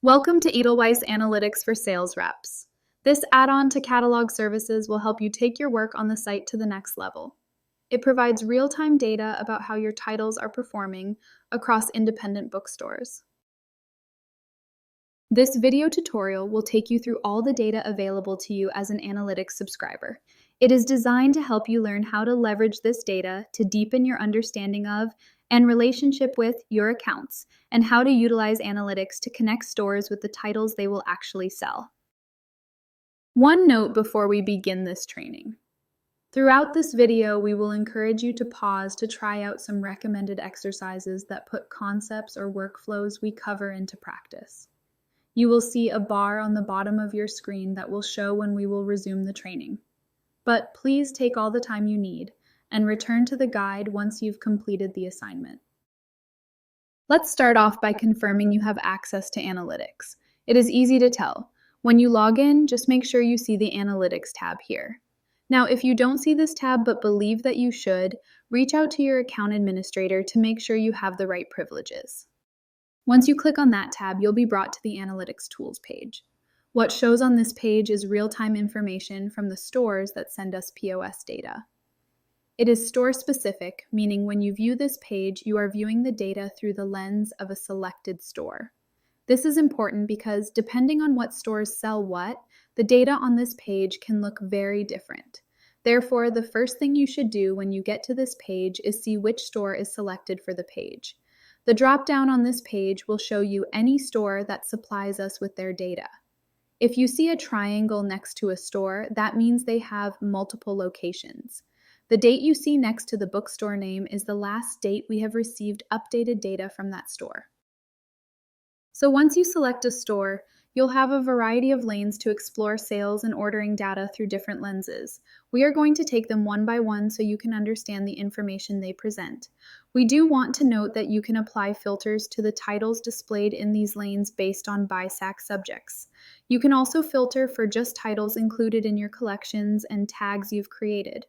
Welcome to Edelweiss Analytics for Sales Reps. This add-on to catalog services will help you take your work on the site to the next level. It provides real-time data about how your titles are performing across independent bookstores. This video tutorial will take you through all the data available to you as an analytics subscriber. It is designed to help you learn how to leverage this data to deepen your understanding of and relationship with your accounts, and how to utilize analytics to connect stores with the titles they will actually sell. One note before we begin this training. Throughout this video, we will encourage you to pause to try out some recommended exercises that put concepts or workflows we cover into practice. You will see a bar on the bottom of your screen that will show when we will resume the training. But please take all the time you need and return to the guide once you've completed the assignment. Let's start off by confirming you have access to analytics. It is easy to tell. When you log in, just make sure you see the Analytics tab here. Now, if you don't see this tab but believe that you should, reach out to your account administrator to make sure you have the right privileges. Once you click on that tab, you'll be brought to the Analytics Tools page. What shows on this page is real-time information from the stores that send us POS data. It is store-specific, meaning when you view this page, you are viewing the data through the lens of a selected store. This is important because depending on what stores sell what, the data on this page can look very different. Therefore, the first thing you should do when you get to this page is see which store is selected for the page. The drop-down on this page will show you any store that supplies us with their data. If you see a triangle next to a store, that means they have multiple locations. The date you see next to the bookstore name is the last date we have received updated data from that store. So once you select a store, you'll have a variety of lanes to explore sales and ordering data through different lenses. We are going to take them one by one so you can understand the information they present. We do want to note that you can apply filters to the titles displayed in these lanes based on BISAC subjects. You can also filter for just titles included in your collections and tags you've created.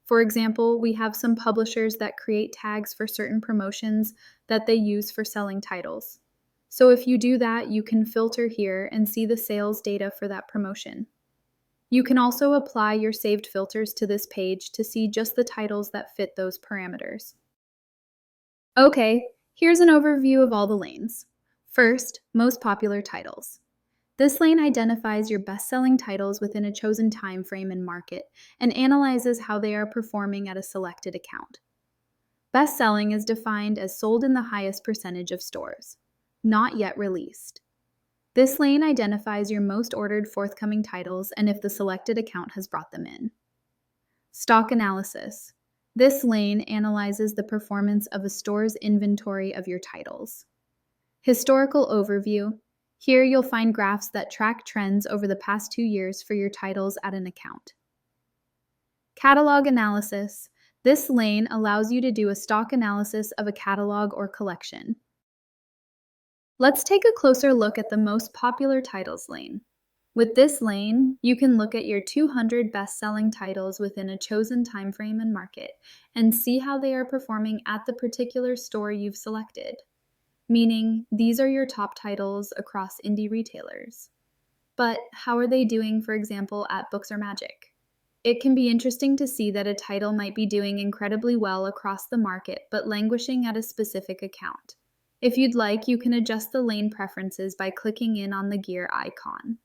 For example, we have some publishers that create tags for certain promotions that they use for selling titles. So if you do that, you can filter here and see the sales data for that promotion. You can also apply your saved filters to this page to see just the titles that fit those parameters. Okay, here's an overview of all the lanes. First, most popular titles. This lane identifies your best-selling titles within a chosen time frame and market and analyzes how they are performing at a selected account. Best-selling is defined as sold in the highest percentage of stores, not yet released. This lane identifies your most ordered forthcoming titles and if the selected account has brought them in. Stock analysis. This lane analyzes the performance of a store's inventory of your titles. Historical overview. Here you'll find graphs that track trends over the past 2 years for your titles at an account. Catalog analysis. This lane allows you to do a stock analysis of a catalog or collection. Let's take a closer look at the most popular titles lane. With this lane, you can look at your 200 best-selling titles within a chosen time frame and market and see how they are performing at the particular store you've selected. Meaning, these are your top titles across indie retailers. But how are they doing, for example, at Books or Magic? It can be interesting to see that a title might be doing incredibly well across the market, but languishing at a specific account. If you'd like, you can adjust the lane preferences by clicking in on the gear icon.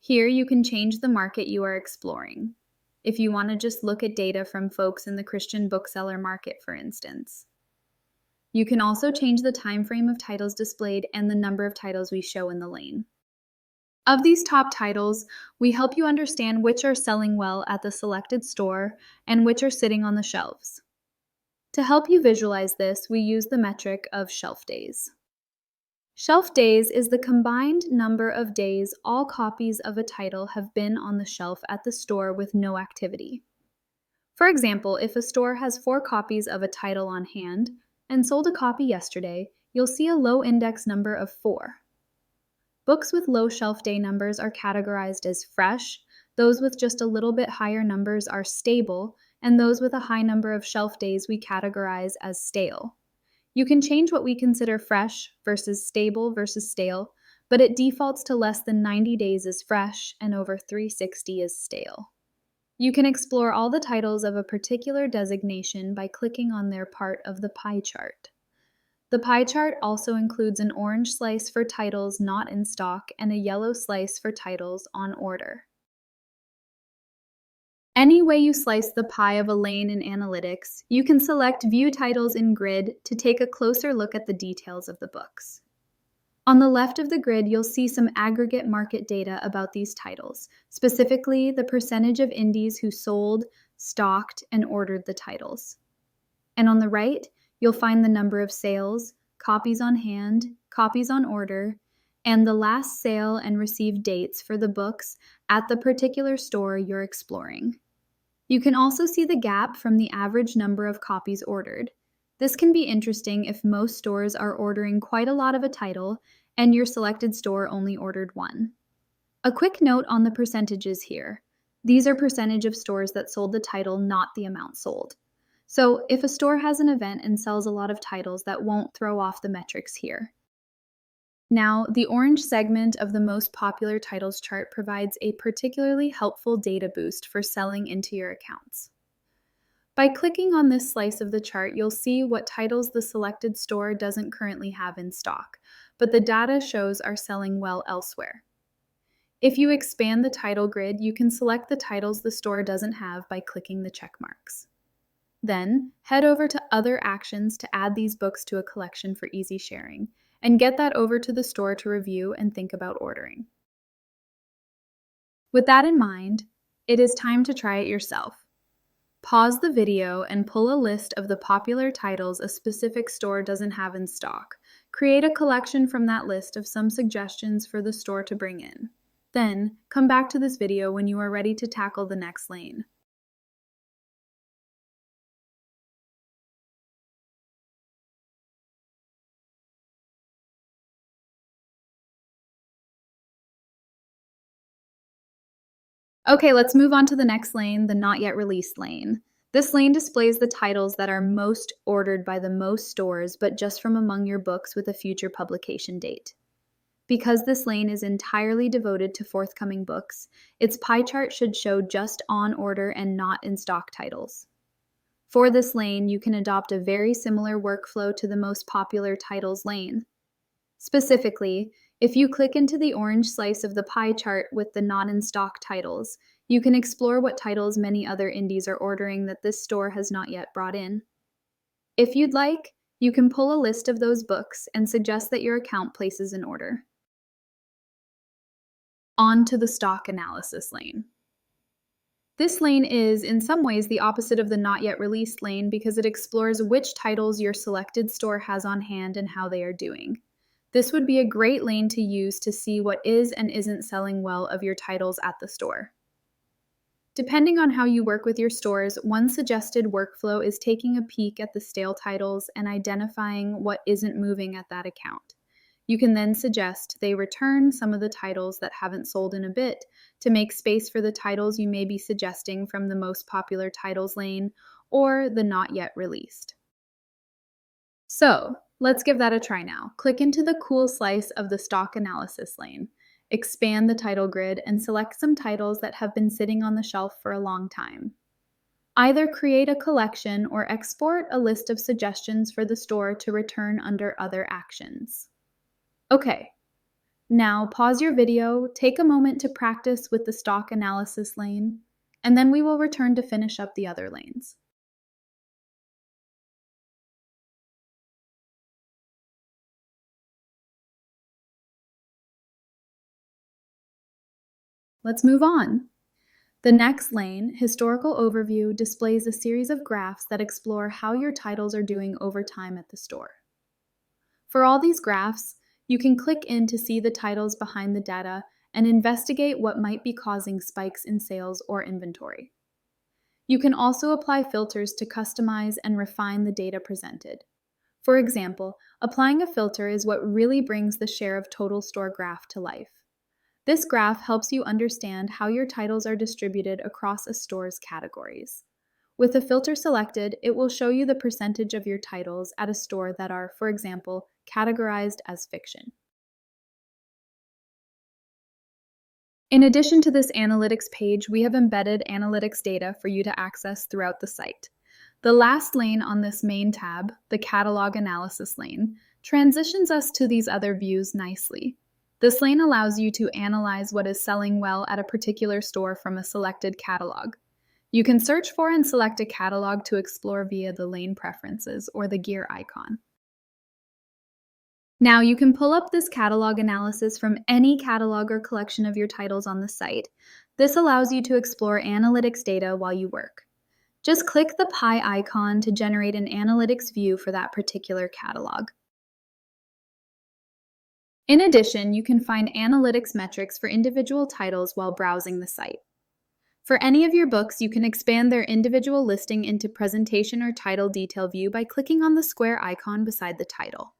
Here, you can change the market you are exploring. If you want to just look at data from folks in the Christian bookseller market, for instance. You can also change the time frame of titles displayed and the number of titles we show in the lane. Of these top titles, we help you understand which are selling well at the selected store and which are sitting on the shelves. To help you visualize this, we use the metric of shelf days. Shelf days is the combined number of days all copies of a title have been on the shelf at the store with no activity. For example, if a store has 4 copies of a title on hand, and sold a copy yesterday, you'll see a low index number of 4. Books with low shelf day numbers are categorized as fresh, those with just a little bit higher numbers are stable, and those with a high number of shelf days we categorize as stale. You can change what we consider fresh versus stable versus stale but it defaults to less than 90 days as fresh and over 360 as stale. You can explore all the titles of a particular designation by clicking on their part of the pie chart. The pie chart also includes an orange slice for titles not in stock and a yellow slice for titles on order. Any way you slice the pie of a lane in analytics, you can select View Titles in Grid to take a closer look at the details of the books. On the left of the grid, you'll see some aggregate market data about these titles, specifically the percentage of indies who sold, stocked, and ordered the titles. And on the right, you'll find the number of sales, copies on hand, copies on order, and the last sale and received dates for the books at the particular store you're exploring. You can also see the gap from the average number of copies ordered. This can be interesting if most stores are ordering quite a lot of a title and your selected store only ordered one. A quick note on the percentages here. These are percentage of stores that sold the title, not the amount sold. So if a store has an event and sells a lot of titles, that won't throw off the metrics here. Now, the orange segment of the most popular titles chart provides a particularly helpful data boost for selling into your accounts. By clicking on this slice of the chart, you'll see what titles the selected store doesn't currently have in stock, but the data shows are selling well elsewhere. If you expand the title grid, you can select the titles the store doesn't have by clicking the check marks. Then, head over to Other Actions to add these books to a collection for easy sharing, and get that over to the store to review and think about ordering. With that in mind, it is time to try it yourself. Pause the video and pull a list of the popular titles a specific store doesn't have in stock. Create a collection from that list of some suggestions for the store to bring in. Then, come back to this video when you are ready to tackle the next lane. Okay, let's move on to the next lane, the not yet released lane. This lane displays the titles that are most ordered by the most stores, but just from among your books with a future publication date. Because this lane is entirely devoted to forthcoming books, its pie chart should show just on order and not in stock titles. For this lane, you can adopt a very similar workflow to the most popular titles lane. Specifically, if you click into the orange slice of the pie chart with the not in stock titles, you can explore what titles many other indies are ordering that this store has not yet brought in. If you'd like, you can pull a list of those books and suggest that your account places an order. On to the stock analysis lane. This lane is, in some ways, the opposite of the not yet released lane because it explores which titles your selected store has on hand and how they are doing. This would be a great lane to use to see what is and isn't selling well of your titles at the store. Depending on how you work with your stores, one suggested workflow is taking a peek at the stale titles and identifying what isn't moving at that account. You can then suggest they return some of the titles that haven't sold in a bit to make space for the titles you may be suggesting from the most popular titles lane or the not yet released. So, let's give that a try now. Click into the cool slice of the stock analysis lane. Expand the title grid and select some titles that have been sitting on the shelf for a long time. Either create a collection or export a list of suggestions for the store to return under Other Actions. Okay, now pause your video, take a moment to practice with the stock analysis lane, and then we will return to finish up the other lanes. Let's move on. The next lane, Historical Overview, displays a series of graphs that explore how your titles are doing over time at the store. For all these graphs, you can click in to see the titles behind the data and investigate what might be causing spikes in sales or inventory. You can also apply filters to customize and refine the data presented. For example, applying a filter is what really brings the share of total store graph to life. This graph helps you understand how your titles are distributed across a store's categories. With a filter selected, it will show you the percentage of your titles at a store that are, for example, categorized as fiction. In addition to this analytics page, we have embedded analytics data for you to access throughout the site. The last lane on this main tab, the Catalog Analysis lane, transitions us to these other views nicely. This lane allows you to analyze what is selling well at a particular store from a selected catalog. You can search for and select a catalog to explore via the lane preferences or the gear icon. Now you can pull up this catalog analysis from any catalog or collection of your titles on the site. This allows you to explore analytics data while you work. Just click the pie icon to generate an analytics view for that particular catalog. In addition, you can find analytics metrics for individual titles while browsing the site. For any of your books, you can expand their individual listing into presentation or title detail view by clicking on the square icon beside the title.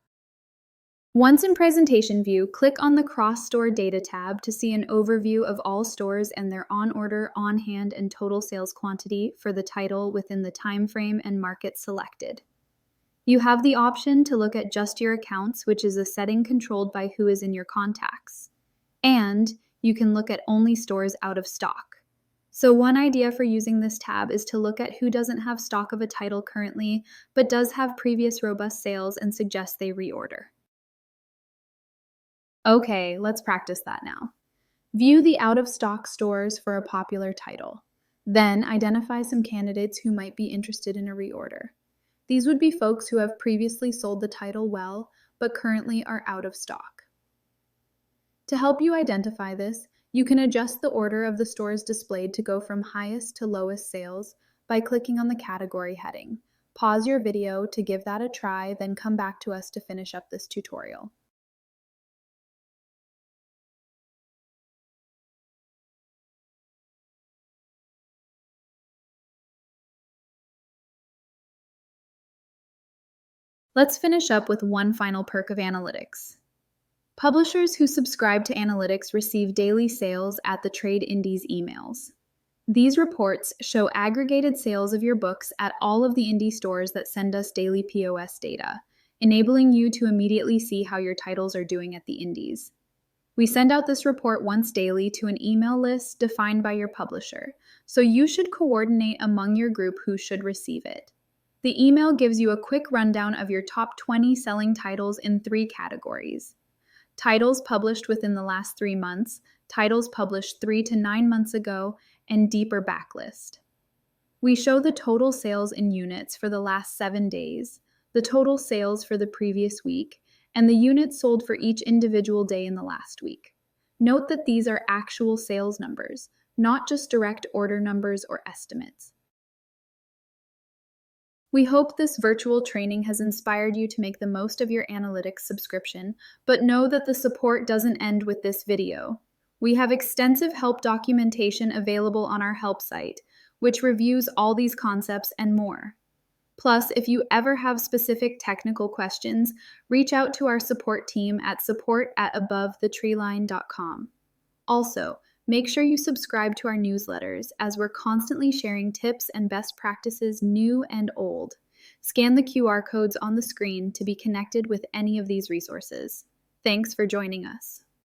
Once in presentation view, click on the Cross-Store Data tab to see an overview of all stores and their on-order, on-hand, and total sales quantity for the title within the time frame and market selected. You have the option to look at just your accounts, which is a setting controlled by who is in your contacts. And you can look at only stores out of stock. So one idea for using this tab is to look at who doesn't have stock of a title currently, but does have previous robust sales and suggest they reorder. Okay, let's practice that now. View the out-of-stock stores for a popular title. Then identify some candidates who might be interested in a reorder. These would be folks who have previously sold the title well, but currently are out of stock. To help you identify this, you can adjust the order of the stores displayed to go from highest to lowest sales by clicking on the category heading. Pause your video to give that a try, then come back to us to finish up this tutorial. Let's finish up with one final perk of analytics. Publishers who subscribe to analytics receive daily sales at the Trade Indies emails. These reports show aggregated sales of your books at all of the indie stores that send us daily POS data, enabling you to immediately see how your titles are doing at the indies. We send out this report once daily to an email list defined by your publisher, so you should coordinate among your group who should receive it. The email gives you a quick rundown of your top 20 selling titles in 3 categories: titles published within the last 3 months, titles published 3 to 9 months ago, and deeper backlist. We show the total sales in units for the last 7 days, the total sales for the previous week, and the units sold for each individual day in the last week. Note that these are actual sales numbers, not just direct order numbers or estimates. We hope this virtual training has inspired you to make the most of your analytics subscription, but know that the support doesn't end with this video. We have extensive help documentation available on our help site, which reviews all these concepts and more. Plus, if you ever have specific technical questions, reach out to our support team at support@abovethetreeline.com. Also, make sure you subscribe to our newsletters as we're constantly sharing tips and best practices new and old. Scan the QR codes on the screen to be connected with any of these resources. Thanks for joining us.